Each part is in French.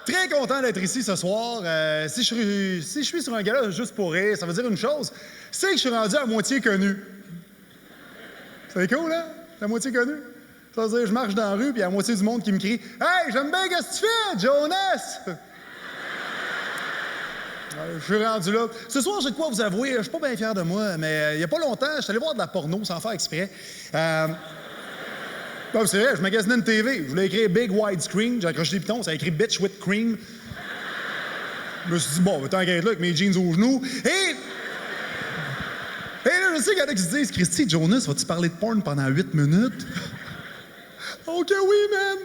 Très content d'être ici ce soir. Si je suis sur un gala juste pour rire, ça veut dire une chose, c'est que je suis rendu à moitié connu. C'est cool, hein? À moitié connu. Ça veut dire que je marche dans la rue, puis il y a la moitié du monde qui me crie « Hey, j'aime bien ce que tu fais, Jonas! » Je suis rendu là. Ce soir, j'ai de quoi vous avouer, je suis pas bien fier de moi, mais il n'y a pas longtemps, je suis allé voir de la porno sans faire exprès. Non, c'est vrai, je magasinais une TV. Je voulais écrire Big Widescreen. J'ai accroché des pitons, ça a écrit Bitch with Cream. Je me suis dit, bon, t'inquiète là avec mes jeans aux genoux. Et là, je sais qu'il y en a qui se disent, Christy, Jonas, vas-tu parler de porn pendant 8 minutes? OK, oui, man!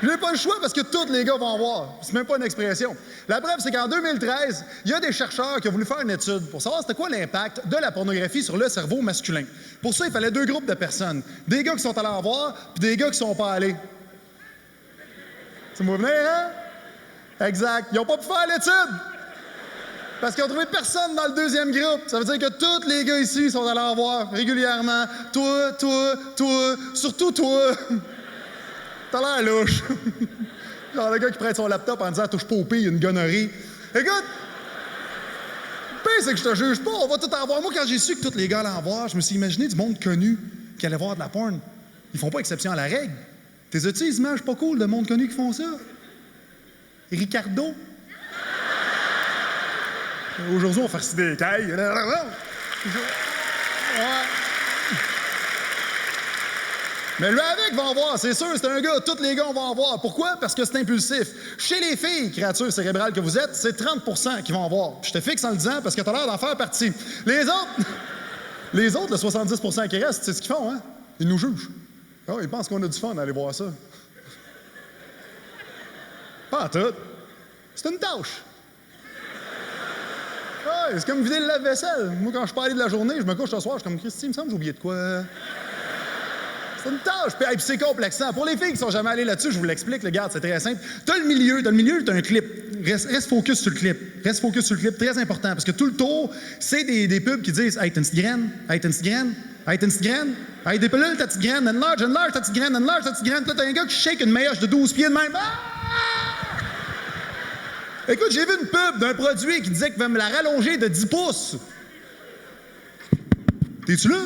J'ai pas le choix parce que tous les gars vont en voir. C'est même pas une expression. La preuve, c'est qu'en 2013, il y a des chercheurs qui ont voulu faire une étude pour savoir c'était quoi l'impact de la pornographie sur le cerveau masculin. Pour ça, il fallait 2 groupes de personnes. Des gars qui sont allés en voir, puis des gars qui sont pas allés. C'est moi venir, hein? Exact. Ils n'ont pas pu faire l'étude. Parce qu'ils ont trouvé personne dans le deuxième groupe. Ça veut dire que tous les gars ici sont allés en voir régulièrement. Toi, surtout toi. T'as l'air louche. Genre le gars qui prête son laptop en disant « Touche pas au pire, il y a une gonorrhée. » Écoute, le pire, c'est que je te juge pas, on va tout en voir. Moi, quand j'ai su que tous les gars allaient en voir, je me suis imaginé du monde connu qui allait voir de la porn. Ils font pas exception à la règle. T'es as-tu des images pas cool de monde connu qui font ça? Ricardo. Aujourd'hui, on farcit des cailles. Ouais. Mais le avec va en voir, c'est sûr, c'est un gars, tous les gars vont en voir. Pourquoi? Parce que c'est impulsif. Chez les filles, créatures cérébrales que vous êtes, c'est 30% qui vont en voir. Je te fixe en le disant parce que t'as l'air d'en faire partie. Les autres, le 70% qui reste, c'est ce qu'ils font, hein? Ils nous jugent. Oh, ils pensent qu'on a du fun d'aller voir ça. Pas en tout. C'est une tâche. Ouais, c'est comme vider le lave-vaisselle. Moi, quand je suis pas allé de la journée, je me couche ce soir, je suis comme Christy, il me semble que j'ai oublié de quoi. C'est une tâche, puis c'est complexant. Pour les filles qui sont jamais allées là-dessus, je vous l'explique, regarde, c'est très simple. T'as le milieu, t'as un clip. Reste focus sur le clip. Reste focus sur le clip, très important, parce que tout le tour, c'est des pubs qui disent « Hey, t'as une petite graine? Hey, t'as une petite graine? Hey, t'as une petite graine? Hey, des pilules, ta petite graine? Enlarge, ta petite graine, enlarge, ta petite graine. » Puis là, t'as un gars qui shake une maillotche de 12 pieds de même. Ah! Écoute, j'ai vu une pub d'un produit qui disait qu'il va me la rallonger de 10 pouces. T'es-tu là?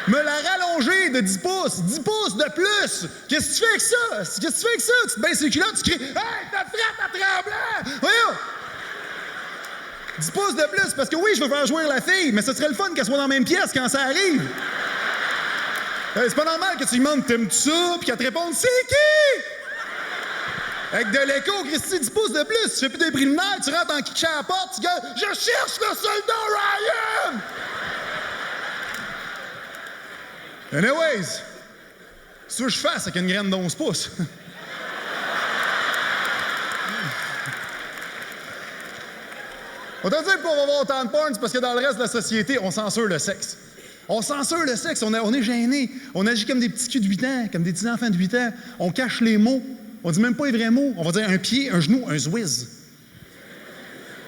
Me la rallonger de 10 pouces. 10 pouces de plus. Qu'est-ce que tu fais avec ça? Qu'est-ce que tu fais avec ça? Tu te baisses les culottes, tu cries « Hey, t'as frappe à tremblant! » Voyons! 10 pouces de plus, parce que oui, je veux faire jouer la fille, mais ce serait le fun qu'elle soit dans la même pièce quand ça arrive. C'est pas normal que tu lui demandes « T'aimes-tu ça? » puis qu'elle te réponde « C'est qui? » Avec de l'écho, Christy, 10 pouces de plus, tu fais plus des préliminaires, tu rentres en kickant à la porte, tu gueules « Je cherche le soldat Ryan! » Anyways, c'est ce que je fasse avec une graine d'11 pouces. On t'a dit qu'on va voir autant de porn, c'est parce que dans le reste de la société, on censure le sexe. On censure le sexe, on est gênés. On agit comme des petits culs de 8 ans, comme des petits enfants de 8 ans. On cache les mots. On dit même pas les vrais mots. On va dire un pied, un genou, un zouiz.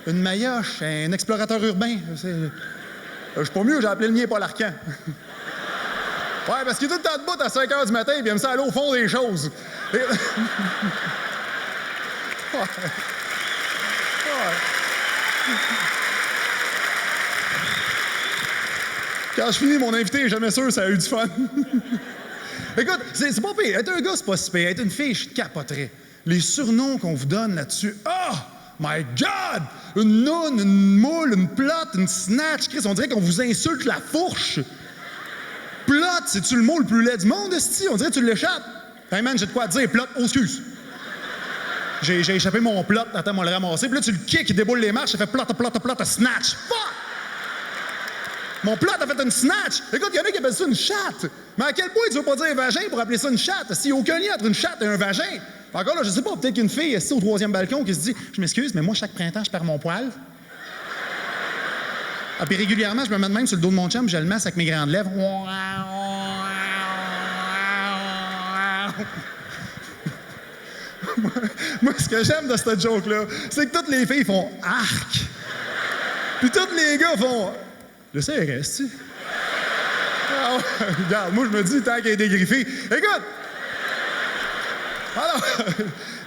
Une maillotche, un explorateur urbain. Je suis pas mieux, j'ai appelé le mien Paul Arcand. Ouais, parce qu'il est tout le temps debout à 5 h du matin, puis il aime ça aller au fond des choses. Et... ouais. Ouais. Quand je finis, mon invité est jamais sûr, ça a eu du fun. Écoute, c'est pas pire. Être un gars, c'est pas si pire. Être une fille, je capoterais. Les surnoms qu'on vous donne là-dessus. Oh my God! Une noune, une moule, une plotte, une snatch. Chris, on dirait qu'on vous insulte la fourche. Plot, c'est-tu le mot le plus laid du monde, esti? On dirait que tu l'échappes. Hey man, j'ai de quoi te dire, plot, oh excuse. J'ai échappé mon plot, attends, moi le ramasser. Puis là, tu le kicks, il déboule les marches, ça fait plot, snatch. Fuck! Mon plot a fait une snatch. Écoute, il y en a qui appellent ça une chatte. Mais à quel point tu veux pas dire vagin pour appeler ça une chatte? S'il n'y a aucun lien entre une chatte et un vagin. Encore là, je sais pas, peut-être qu'une fille est au 3e balcon qui se dit « Je m'excuse, mais moi, chaque printemps, je perds mon poil. » Ah, puis régulièrement, je me mets de même sur le dos de mon chum, je le masse avec mes grandes lèvres. Moi, ce que j'aime de cette joke-là, c'est que toutes les filles font « arc ». Puis tous les gars font « le CRS, tu sais. » Ah, regarde, moi, je me dis, tant qu'elle est dégriffée. Écoute! Alors,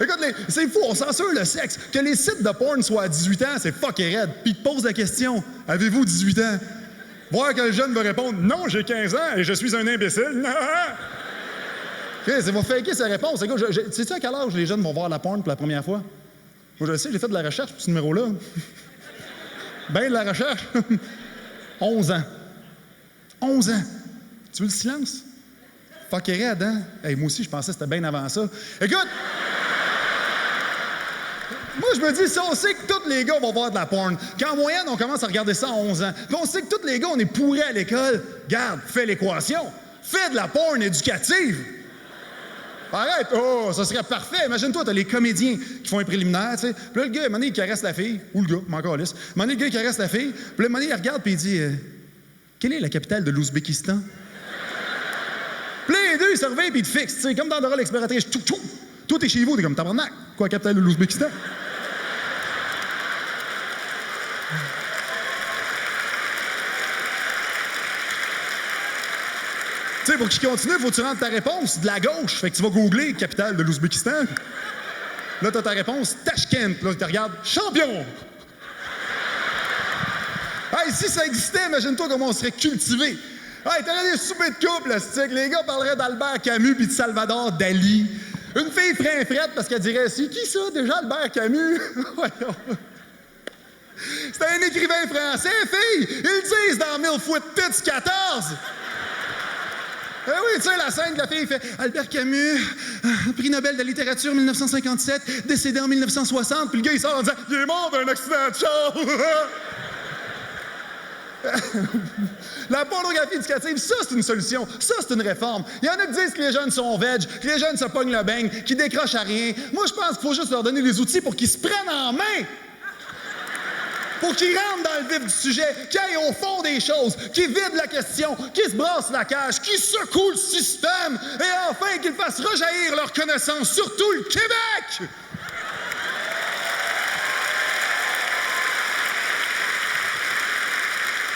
écoute, c'est fou, on censure le sexe. Que les sites de porn soient à 18 ans, c'est fucking raide. Puis ils te posent la question, avez-vous 18 ans? Voir que le jeune va répondre, non, j'ai 15 ans et je suis un imbécile. Ça va faker sa réponse. Écoute, sais-tu à quel âge les jeunes vont voir la porn pour la première fois? Moi, je le sais, j'ai fait de la recherche pour ce numéro-là. Ben de la recherche. 11 ans. 11 ans. Tu veux le silence? Fucking raide, hein? Hey, moi aussi, je pensais que c'était bien avant ça. Écoute! Moi, je me dis, si on sait que tous les gars vont voir de la porn, qu'en moyenne, on commence à regarder ça à 11 ans, puis on sait que tous les gars, on est pourris à l'école, garde, fais l'équation. Fais de la porn éducative. Arrête! Oh, ça serait parfait. Imagine-toi, t'as les comédiens qui font un préliminaire, tu sais. Puis là, le gars, à un moment donné, il caresse la fille, ou le gars, m'en calisse. À un moment donné, le gars, il caresse la fille, puis là, à un moment donné, il regarde, puis il dit quelle est la capitale de l'Ouzbékistan? Puis là, les deux, ils se réveillent, puis ils te fixent, tu sais, comme dans Dora l'exploratrice. Toi, t'es chez vous, t'es comme tabarnak. Quoi, la capitale de l'Ouzbékistan? Tu sais, pour qu'il continue, il faut que tu rentres ta réponse de la gauche. Fait que tu vas googler capitale de l'Ouzbékistan. Là, t'as ta réponse Tashkent. Là, tu te regardes champion. Hey, si ça existait, imagine-toi comment on serait cultivé. Hey, t'aurais des soupers de couple, là, les gars parleraient d'Albert Camus puis de Salvador Dali. Une fille ferait un frette parce qu'elle dirait c'est qui ça, déjà, Albert Camus? C'est un écrivain français, fille! Ils disent dans 1000 fois de tits 14! Eh oui, tu sais, la scène de la fille fait Albert Camus, prix Nobel de littérature 1957, décédé en 1960, puis le gars il sort en disant il est mort d'un accident de char! La pornographie éducative, ça, c'est une solution. Ça, c'est une réforme. Il y en a qui disent que les jeunes sont veg, que les jeunes se pognent le beigne, qu'ils décrochent à rien. Moi, je pense qu'il faut juste leur donner les outils pour qu'ils se prennent en main. Pour qu'ils rentrent dans le vif du sujet, qu'ils aillent au fond des choses, qu'ils vident la question, qu'ils se brassent la cage, qu'ils secouent le système et enfin qu'ils fassent rejaillir leur connaissance sur tout le Québec!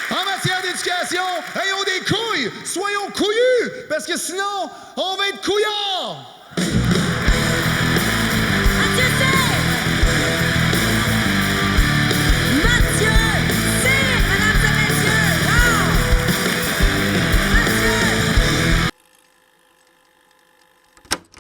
En matière d'éducation, ayons des couilles, soyons couillus, parce que sinon, on va être couillards!